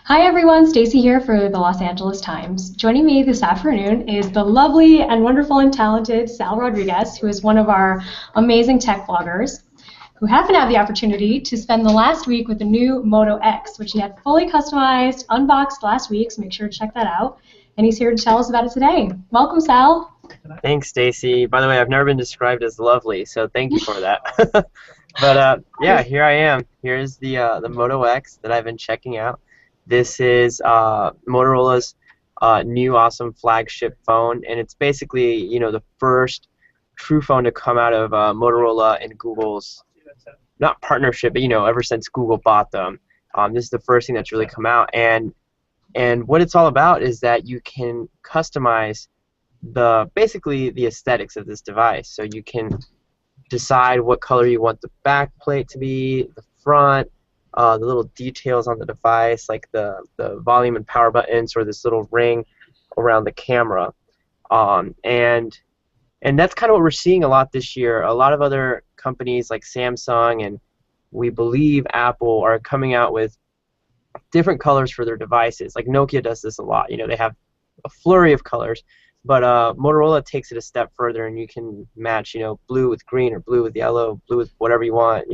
Hi everyone, Stacy here for the Los Angeles Times. Joining me this afternoon is the lovely and wonderful and talented Sal Rodriguez, who is one of our amazing tech bloggers, who happened to have the opportunity to spend the last week with the new Moto X, which he had fully customized, unboxed last week, so make sure to check that out. And he's here to tell us about it today. Welcome, Sal. Thanks, Stacy. By the way, I've never been described as lovely, so thank you for that. But yeah, here I am. Here's the Moto X that I've been checking out. This is Motorola's new awesome flagship phone, and it's basically the first true phone to come out of Motorola and Google's not partnership, but ever since Google bought them. This is the first thing that's really come out, and what it's all about is that you can customize basically the aesthetics of this device. So you can decide what color you want the back plate to be, the front, the little details on the device, like the volume and power buttons, or this little ring around the camera. And that's kind of what we're seeing a lot this year. A lot of other companies like Samsung and we believe Apple are coming out with different colors for their devices. Like Nokia does this a lot. They have a flurry of colors. But Motorola takes it a step further, and you can match, blue with green or blue with yellow, blue with whatever you want,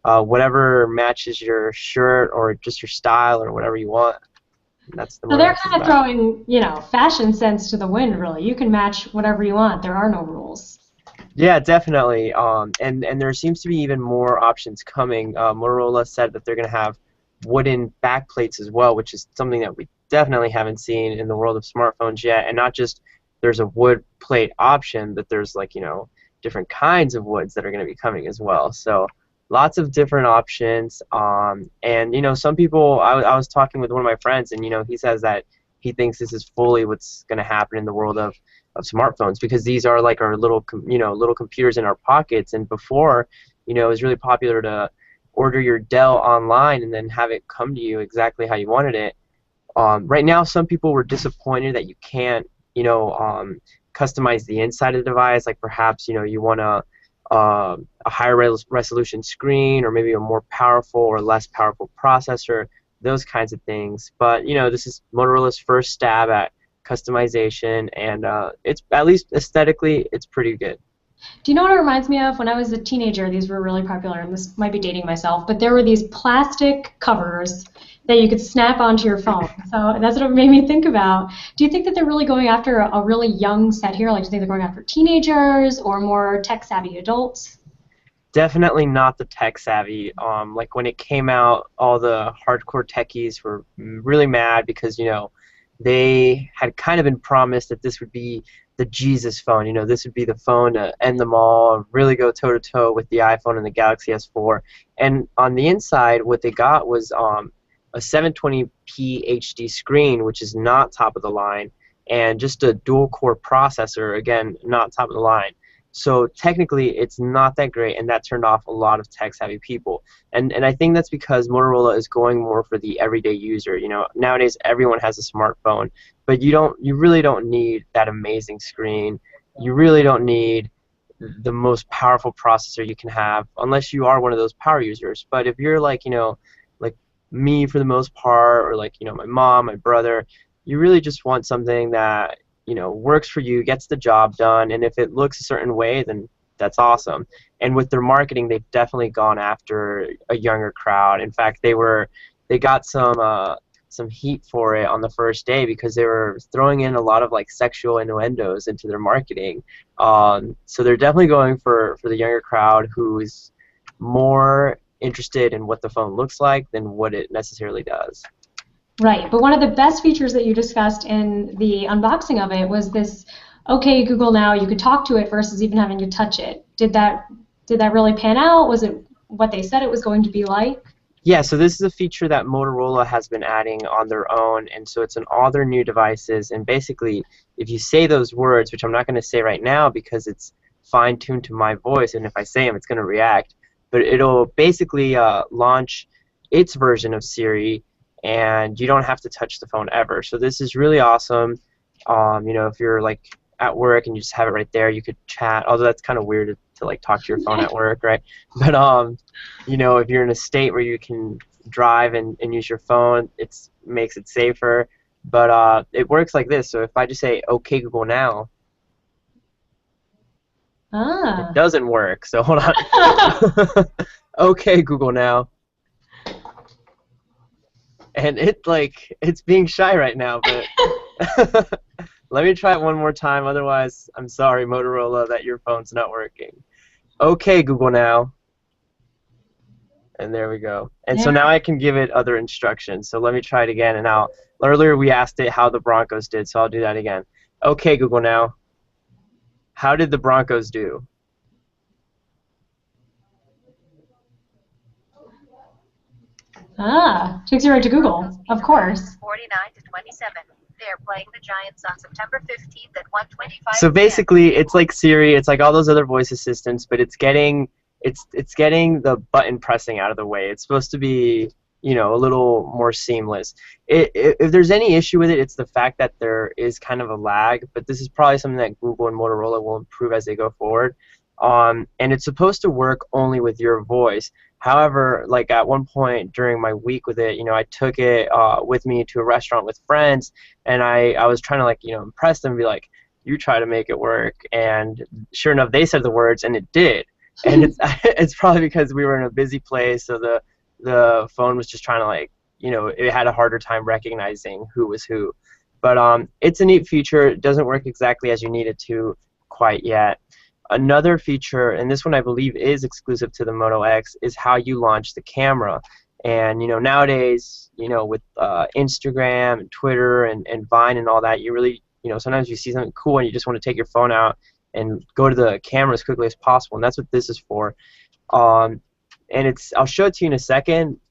whatever matches your shirt or just your style or whatever you want. And that's the So they're kind of throwing, fashion sense to the wind, really. You can match whatever you want. There are no rules. Yeah, definitely. And there seems to be even more options coming. Motorola said that they're going to have wooden back plates as well, which is something that we definitely haven't seen in the world of smartphones yet. And not just there's a wood plate option, but there's different kinds of woods that are going to be coming as well. So lots of different options. And some people, I was talking with one of my friends, and he says that he thinks this is fully what's going to happen in the world of smartphones, because these are like our little little computers in our pockets. And before, it was really popular to order your Dell online and then have it come to you exactly how you wanted it. Right now, some people were disappointed that you can't customize the inside of the device. Like perhaps you want a higher resolution screen, or maybe a more powerful or less powerful processor, those kinds of things. But this is Motorola's first stab at customization, and it's, at least aesthetically, it's pretty good. Do you know what it reminds me of? When I was a teenager, these were really popular, and this might be dating myself, but there were these plastic covers that you could snap onto your phone. So that's what it made me think about. Do you think that they're really going after a really young set here? Like, do you think they're going after teenagers or more tech-savvy adults? Definitely not the tech-savvy. Like when it came out, all the hardcore techies were really mad because, they had kind of been promised that this would be the Jesus phone. This would be the phone to end them all, really go toe-to-toe with the iPhone and the Galaxy S4. And on the inside, what they got was a 720p HD screen, which is not top of the line, and just a dual-core processor, again, not top of the line. So technically, it's not that great, and that turned off a lot of tech-savvy people. And I think that's because Motorola is going more for the everyday user. Nowadays everyone has a smartphone, but you really don't need that amazing screen. You really don't need the most powerful processor you can have, unless you are one of those power users. But if you're like me for the most part, or my mom, my brother, you really just want something that works for you, gets the job done, and if it looks a certain way, then that's awesome. And with their marketing, they've definitely gone after a younger crowd. In fact, they got some heat for it on the first day because they were throwing in a lot of sexual innuendos into their marketing. So they're definitely going for the younger crowd who's more interested in what the phone looks like than what it necessarily does. Right, but one of the best features that you discussed in the unboxing of it was this, okay, Google Now, you could talk to it versus even having to touch it. Did that really pan out? Was it what they said it was going to be like? Yeah, so this is a feature that Motorola has been adding on their own, and so it's in all their new devices. And basically, if you say those words, which I'm not going to say right now because it's fine-tuned to my voice, and if I say them, it's going to react, but it'll basically launch its version of Siri, and you don't have to touch the phone ever. So this is really awesome. If you're at work and you just have it right there, you could chat. Although that's kind of weird to talk to your phone at work, right? But if you're in a state where you can drive and use your phone. It makes it safer. But it works like this. So if I just say, "Okay, Google now," it Ah. doesn't work. So hold on. Okay, Google now. And it's being shy right now, but let me try it one more time. Otherwise, I'm sorry, Motorola, that your phone's not working. Okay, Google now. And there we go. And so There. now I can give it other instructions. So let me try it again. And now, earlier we asked it how the Broncos did, so I'll do that again. Okay, Google now. How did the Broncos do? Ah, takes you right to Google, of course. 49-27. They're playing the Giants on September 15th at 1:25. So basically, it's like Siri. It's like all those other voice assistants, but it's getting the button pressing out of the way. It's supposed to be, a little more seamless. If there's any issue with it, it's the fact that there is kind of a lag. But this is probably something that Google and Motorola will improve as they go forward. And it's supposed to work only with your voice. However, like at one point during my week with it, I took it with me to a restaurant with friends, and I was trying to impress them, and be like, "You try to make it work," and sure enough, they said the words, and it did. And it's it's probably because we were in a busy place, so the phone was just trying to it had a harder time recognizing who was who. But it's a neat feature. It doesn't work exactly as you need it to quite yet. Another feature, and this one I believe is exclusive to the Moto X, is how you launch the camera. And nowadays, with Instagram and Twitter and Vine and all that, you really, sometimes you see something cool and you just want to take your phone out and go to the camera as quickly as possible. And that's what this is for. And I'll show it to you in a second.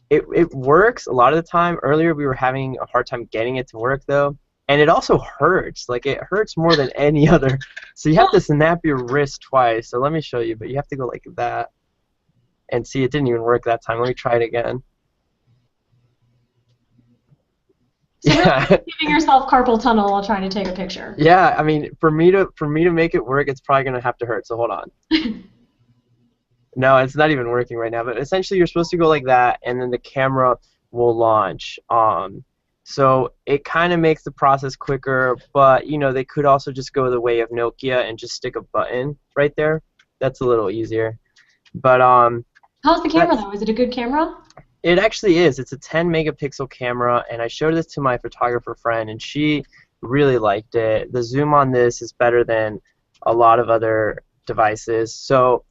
It works a lot of the time. Earlier we were having a hard time getting it to work though. And it also hurts. Like, it hurts more than any other. So you have to snap your wrist twice. So let me show you. But you have to go like that. And see, it didn't even work that time. Let me try it again. So Yeah. really giving yourself carpal tunnel while trying to take a picture. Yeah. I mean, for me to make it work, it's probably gonna have to hurt. So hold on. No, it's not even working right now. But essentially, you're supposed to go like that, and then the camera will launch. So it kind of makes the process quicker, but they could also just go the way of Nokia and just stick a button right there. That's a little easier. But How's the camera though? Is it a good camera? it actually is. It's a 10 megapixel camera, and I showed this to my photographer friend, and she really liked it. The zoom on this is better than a lot of other devices. So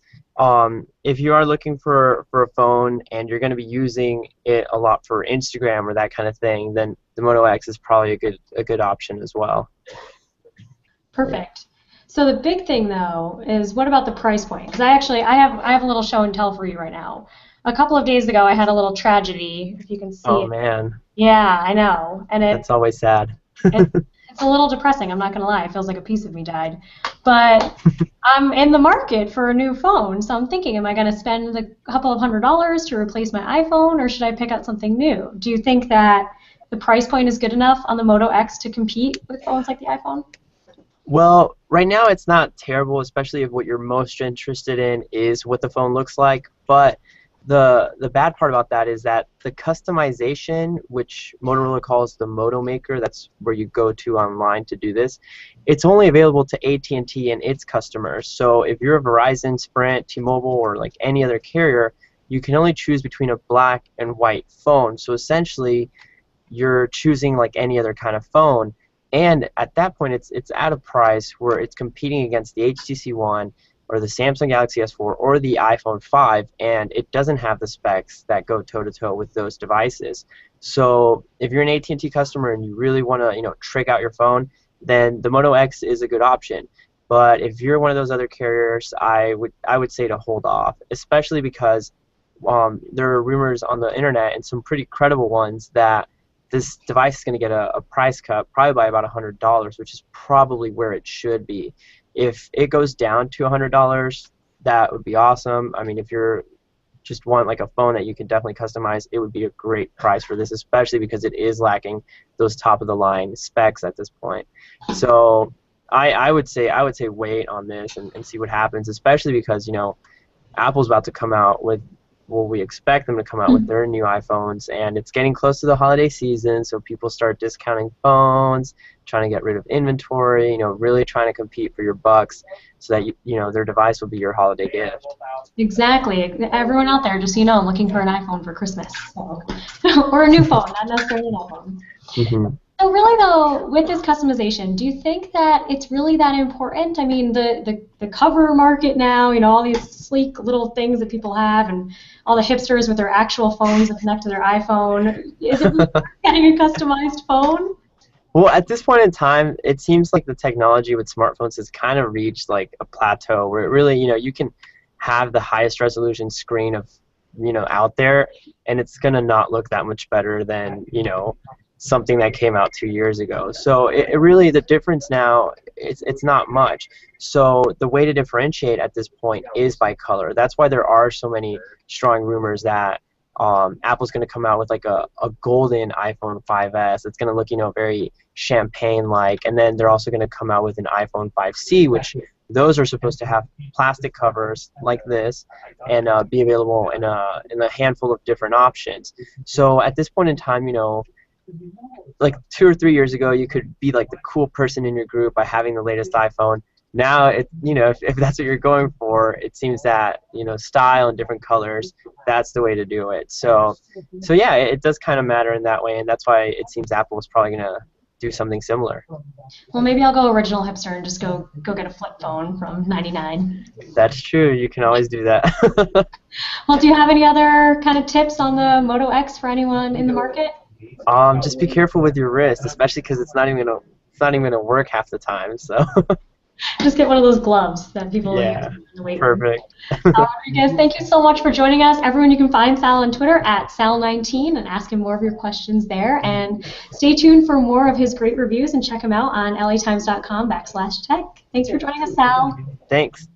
if you are looking for a phone and you're going to be using it a lot for Instagram or that kind of thing, then the Moto X is probably a good option as well. Perfect. So the big thing though is, what about the price point? Because I have a little show and tell for you right now. A couple of days ago I had a little tragedy, if you can see it. Oh man. Yeah, I know. And That's always sad. It's a little depressing, I'm not going to lie. It feels like a piece of me died. But I'm in the market for a new phone, so I'm thinking, am I going to spend a couple of $100s to replace my iPhone, or should I pick out something new? Do you think that the price point is good enough on the Moto X to compete with phones like the iPhone? Well, right now it's not terrible, especially if what you're most interested in is what the phone looks like. But the bad part about that is that the customization, which Motorola calls the Moto Maker, that's where you go to online to do this, it's only available to AT&T and its customers. So if you're a Verizon, Sprint, T-Mobile, or like any other carrier, you can only choose between a black and white phone. So essentially, you're choosing like any other kind of phone. And at that point, it's at a price where it's competing against the HTC One or the Samsung Galaxy S4 or the iPhone 5, and it doesn't have the specs that go toe-to-toe with those devices. So if you're an AT&T customer and you really want to, trick out your phone, then the Moto X is a good option. But if you're one of those other carriers, I would say to hold off, especially because there are rumors on the internet, and some pretty credible ones, that this device is going to get a price cut, probably by about $100, which is probably where it should be. If it goes down to $100, that would be awesome. I mean, if you're just want like a phone that you can definitely customize, it would be a great price for this, especially because it is lacking those top of the line specs at this point. So I would say wait on this and see what happens, especially because Apple's about to come out with well, we expect them to come out with their new iPhones, and it's getting close to the holiday season, so people start discounting phones, trying to get rid of inventory, really trying to compete for your bucks so that their device will be your holiday gift. Exactly. Everyone out there, just so you know, I'm looking for an iPhone for Christmas. So. Or a new phone, not necessarily an iPhone. Mm-hmm. So really, though, with this customization, do you think that it's really that important? I mean, the cover market now, all these sleek little things that people have, and all the hipsters with their actual phones that connect to their iPhone. Is it really worth getting a customized phone? Well, at this point in time, it seems like the technology with smartphones has kind of reached like a plateau where it really, you can have the highest resolution screen of, out there, and it's gonna not look that much better than, something that came out 2 years ago. So it really, the difference now, it's not much. So the way to differentiate at this point is by color. That's why there are so many strong rumors that Apple's going to come out with like a golden iPhone 5S. It's going to look, very champagne-like, and then they're also going to come out with an iPhone 5C, which those are supposed to have plastic covers like this and be available in a handful of different options. So at this point in time, like 2 or 3 years ago, you could be like the cool person in your group by having the latest iPhone. Now, if that's what you're going for, it seems that style and different colors, that's the way to do it. So yeah, it does kind of matter in that way, and that's why it seems Apple is probably gonna do something similar. Well, maybe I'll go original hipster and just go get a flip phone from '99. That's true. You can always do that. Well, do you have any other kind of tips on the Moto X for anyone in the market? Just be careful with your wrist, especially because it's not even gonna work half the time. So. Just get one of those gloves that people yeah, use in the weight room. perfect. Sal Rodriguez, thank you so much for joining us. Everyone, you can find Sal on Twitter at Sal19 and ask him more of your questions there. And stay tuned for more of his great reviews and check him out on latimes.com/tech. Thanks for joining us, Sal. Thanks.